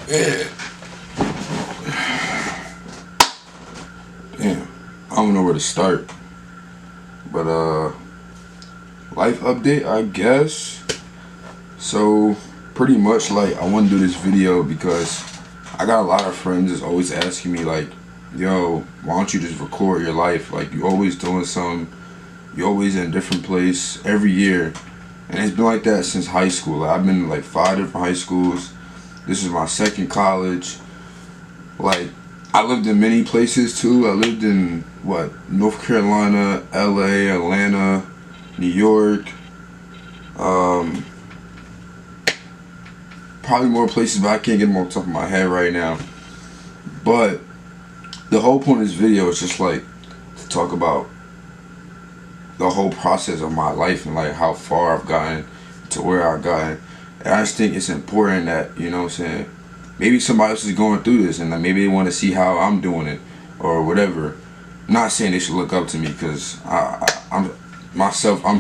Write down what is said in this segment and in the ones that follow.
Yeah. Damn. I don't know where to start. But life update, I guess. So pretty much like I want to do this video because I got a lot of friends that's always asking me like, yo, why don't you just record your life? Like you always doing something, you always in a different place every year. And it's been like that since high school. Like, I've been in like 5 different high schools. This is my second college. Like, I lived in many places too. I lived in North Carolina, LA, Atlanta, New York. Probably more places, but I can't get them off the top of my head right now. But the whole point of this video is just like to talk about the whole process of my life and like how far I've gotten to where I've gotten. And I just think it's important that, you know what I'm saying, maybe somebody else is going through this and like maybe they want to see how I'm doing it or whatever. I'm not saying they should look up to me because I'm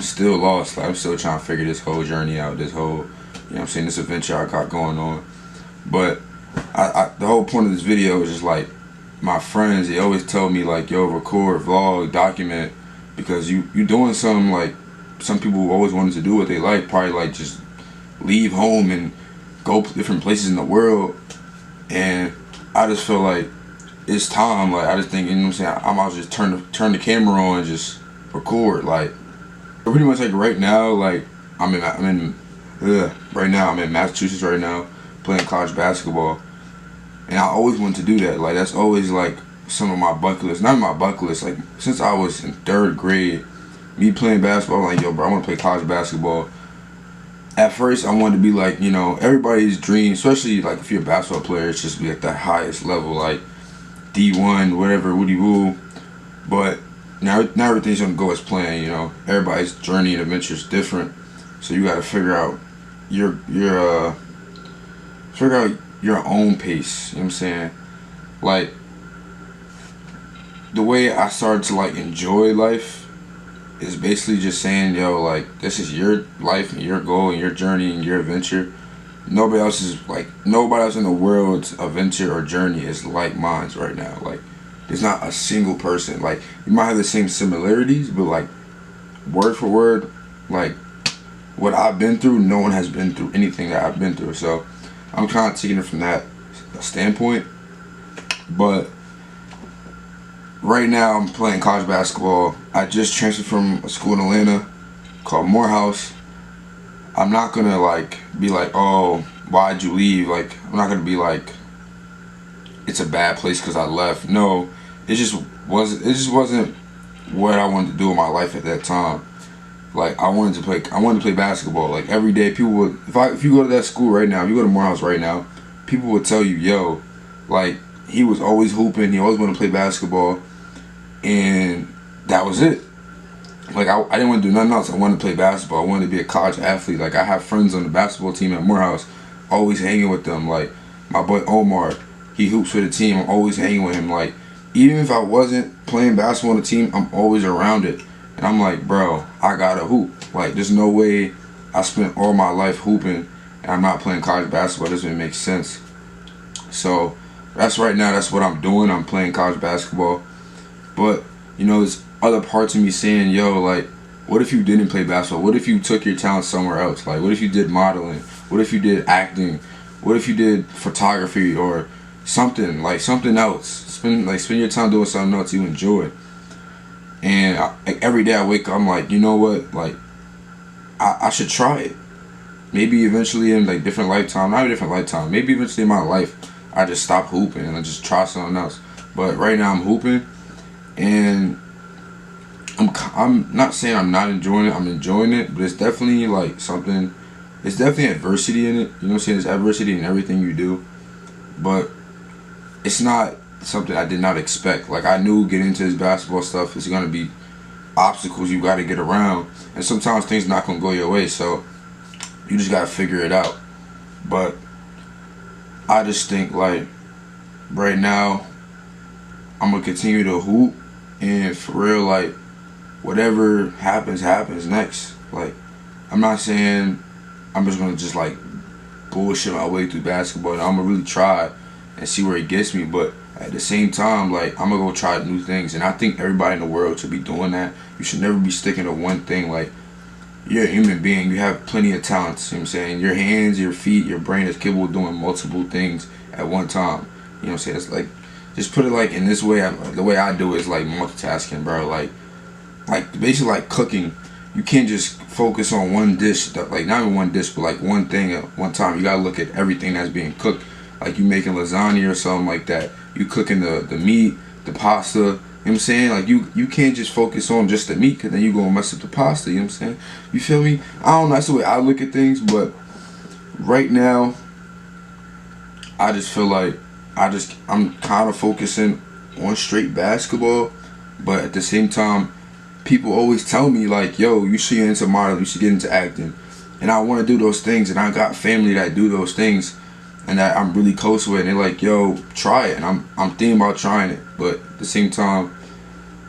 still lost. Like I'm still trying to figure this whole journey out, this whole, you know what I'm saying, this adventure I got going on. But the whole point of this video is just like my friends, they always tell me like, yo, record, vlog, document, because you doing something like some people always wanted to do what they like, probably like just leave home and go different places in the world. And I just feel like it's time. Like I just think, you know what I'm saying, I might just turn the camera on and just record. Like pretty much like right now, like right now I'm in Massachusetts right now playing college basketball, and I always wanted to do that. Like that's always like some of my bucket list. Not my bucket list. Like since I was in 3rd grade, me playing basketball, I'm like, yo, bro, I want to play college basketball. At first, I wanted to be like, you know, everybody's dream, especially like if you're a basketball player, it's just be at the highest level, like D1, whatever, Woody Woo. But now everything's gonna go as planned. You know, everybody's journey and adventure is different, so you got to figure out figure out your own pace. You know what I'm saying? Like the way I started to like enjoy life is basically just saying, yo, like this is your life and your goal and your journey and your adventure. Nobody else in the world's adventure or journey is like mine's right now. Like there's not a single person. Like you might have the same similarities, but like word for word, like what I've been through, no one has been through anything that I've been through. So I'm kind of taking it from that standpoint. But right now I'm playing college basketball. I just transferred from a school in Atlanta called Morehouse. I'm not gonna like be like, oh, why'd you leave? Like I'm not gonna be like it's a bad place because I left. No, it just wasn't what I wanted to do in my life at that time. Like I wanted to play basketball. Like every day people would, if you go to that school right now, if you go to Morehouse right now, people would tell you, yo, like he was always hooping, he always wanted to play basketball, and that was it. Like I didn't want to do nothing else. I wanted to play basketball. I wanted to be a college athlete. Like I have friends on the basketball team at Morehouse, always hanging with them. Like my boy Omar, he hoops for the team. I'm always hanging with him. Like even if I wasn't playing basketball on the team, I'm always around it. And I'm like, bro, I gotta hoop. Like there's no way I spent all my life hooping and I'm not playing college basketball. It doesn't make sense. So that's what I'm doing. I'm playing college basketball. But you know, there's other parts of me saying, yo, like, what if you didn't play basketball? What if you took your talent somewhere else? Like, what if you did modeling? What if you did acting? What if you did photography or something else? Spend your time doing something else you enjoy. And like every day I wake up, I'm like, you know what? Like, I should try it. Maybe eventually in like different lifetime, not a different lifetime. Maybe eventually in my life, I just stop hooping and I just try something else. But right now I'm hooping, and I'm not saying I'm not enjoying it. I'm enjoying it, but it's definitely like something. It's definitely adversity in it. You know what I'm saying? There's adversity in everything you do, but it's not something I did not expect. Like I knew getting into this basketball stuff is gonna be obstacles you got to get around, and sometimes things not gonna go your way. So you just gotta figure it out. But I just think like right now I'm gonna continue to hoop, and for real, like whatever happens next. Like I'm not saying I'm just gonna just like bullshit my way through basketball. And I'm gonna really try and see where it gets me. But at the same time, like, I'm gonna go try new things. And I think everybody in the world should be doing that. You should never be sticking to one thing. Like, you're a human being. You have plenty of talents. You know what I'm saying? Your hands, your feet, your brain is capable of doing multiple things at one time. You know what I'm saying? It's like, just put it like in this way. The way I do it is like multitasking, bro. Like basically like cooking. You can't just focus on one dish. Like, not even one dish, but like one thing at one time. You gotta look at everything that's being cooked. Like, you making lasagna or something like that. You cooking the meat, the pasta. You know what I'm saying? Like, you can't just focus on just the meat, because then you gonna mess up the pasta. You know what I'm saying? You feel me? I don't know. That's the way I look at things. But right now, I just feel like I'm kind of focusing on straight basketball. But at the same time, people always tell me, like, yo, you should get into modeling, you should get into acting. And I want to do those things, and I got family that do those things and that I'm really close with, and they're like, yo, try it. And I'm thinking about trying it. But at the same time,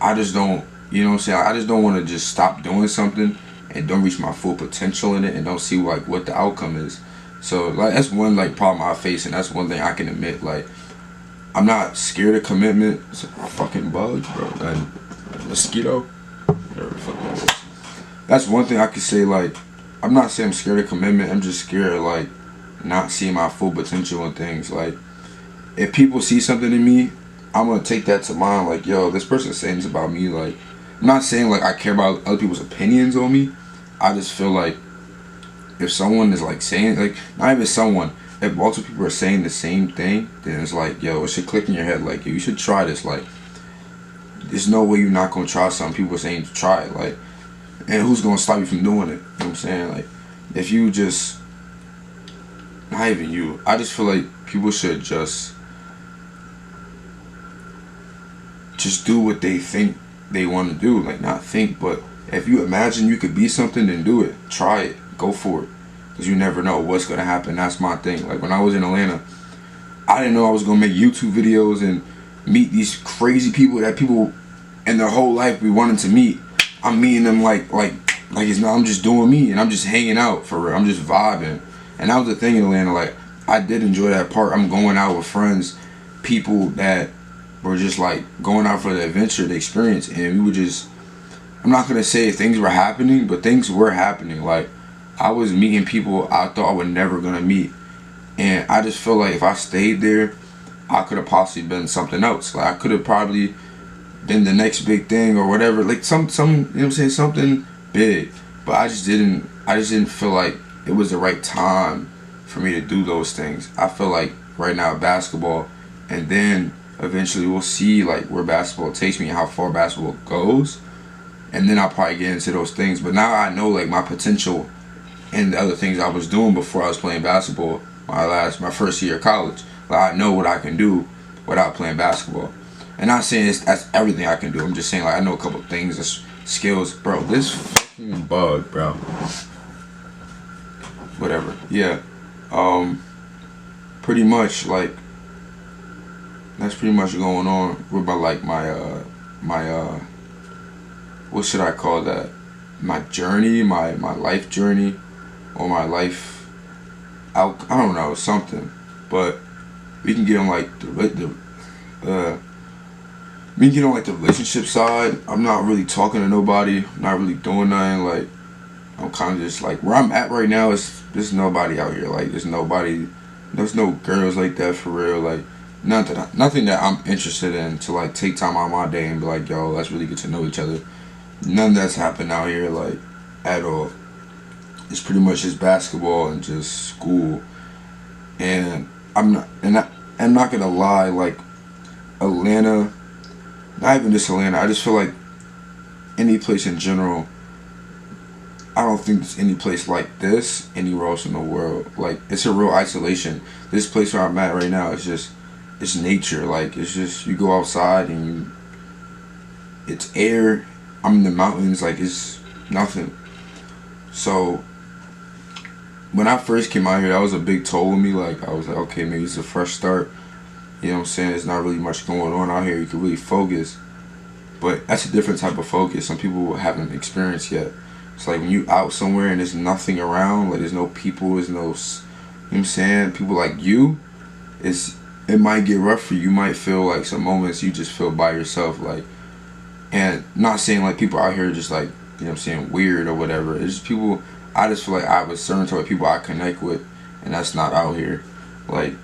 I just don't, you know what I'm saying? I just don't want to just stop doing something and don't reach my full potential in it and don't see like what the outcome is. So like, that's one like problem I face, and that's one thing I can admit. Like, I'm not scared of commitment. It's a fucking bug, bro. And a mosquito. That's one thing I could say. Like, I'm not saying I'm scared of commitment. I'm just scared of like not seeing my full potential in things. Like, if people see something in me, I'm gonna take that to mind. Like, yo, this person's saying this about me. Like, I'm not saying like I care about other people's opinions on me. I just feel like if someone is like saying, like, not even someone, if multiple people are saying the same thing, then it's like, yo, it should click in your head. Like, yo, you should try this. Like, there's no way you're not gonna try something people are saying to try it. Like, and who's gonna stop you from doing it? You know what I'm saying? Like, if you just, not even you, I just feel like people should just do what they think they want to do. Like, not think, but if you imagine you could be something, then do it. Try it. Go for it. Because you never know what's gonna happen. That's my thing. Like, when I was in Atlanta, I didn't know I was gonna make YouTube videos and meet these crazy people that people in their whole life we wanted to meet. I'm meeting them like it's not. I'm just doing me, and I'm just hanging out for real. I'm just vibing, and that was the thing in Atlanta. Like, I did enjoy that part. I'm going out with friends, people that were just like going out for the adventure, the experience, and we were just. I'm not gonna say things were happening, but things were happening. Like, I was meeting people I thought I was never gonna meet, and I just feel like if I stayed there, I could have possibly been something else. Like, I could have probably been the next big thing or whatever. Like, some you know what I'm saying, something big. But I just didn't feel like it was the right time for me to do those things. I feel like right now basketball, and then eventually we'll see like where basketball takes me and how far basketball goes, and then I'll probably get into those things. But now I know like my potential and the other things I was doing before I was playing basketball. My first year of college. Like, I know what I can do without playing basketball. And not saying that's everything I can do. I'm just saying, like, I know a couple things, skills. Bro, this fucking bug, bro. Whatever. Yeah. Pretty much, like, that's pretty much going on with my, like, what should I call that? My journey, my life journey, or my life out. I don't know, something. But we can get on like we can get on like the relationship side. I'm not really talking to nobody. I'm not really doing nothing. Like, I'm kind of just like where I'm at right now is there's nobody out here. Like, there's nobody. There's no girls like that for real. Like, nothing that I'm interested in to like take time out of my day and be like, yo, let's really get to know each other. None that's happened out here, like, at all. It's pretty much just basketball and just school. And I'm not gonna lie, like, Atlanta, not even just Atlanta, I just feel like any place in general, I don't think there's any place like this anywhere else in the world. Like, it's a real isolation. This place where I'm at right now is just, it's nature. Like, it's just, you go outside and it's air. I'm in the mountains, like, it's nothing. So when I first came out here, that was a big toll on me. Like, I was like, okay, maybe it's a fresh start. You know what I'm saying? There's not really much going on out here. You can really focus. But that's a different type of focus some people haven't experienced yet. It's like when you out somewhere and there's nothing around, like there's no people, there's what I'm saying, people like you, it might get rough for you. You might feel like some moments you just feel by yourself, like, and not saying like people out here just like, you know what I'm saying, weird or whatever. It's just people. I just feel like I have a certain type of people I connect with, and that's not out here. Like,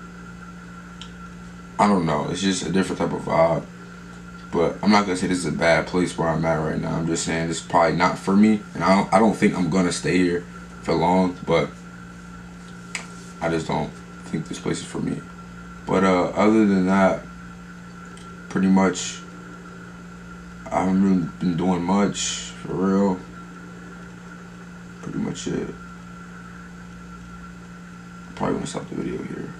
I don't know. It's just a different type of vibe. But I'm not gonna say this is a bad place where I'm at right now. I'm just saying it's probably not for me, and I don't think I'm gonna stay here for long. But I just don't think this place is for me. But other than that, pretty much I haven't really been doing much for real. Pretty much it. Probably gonna stop the video here.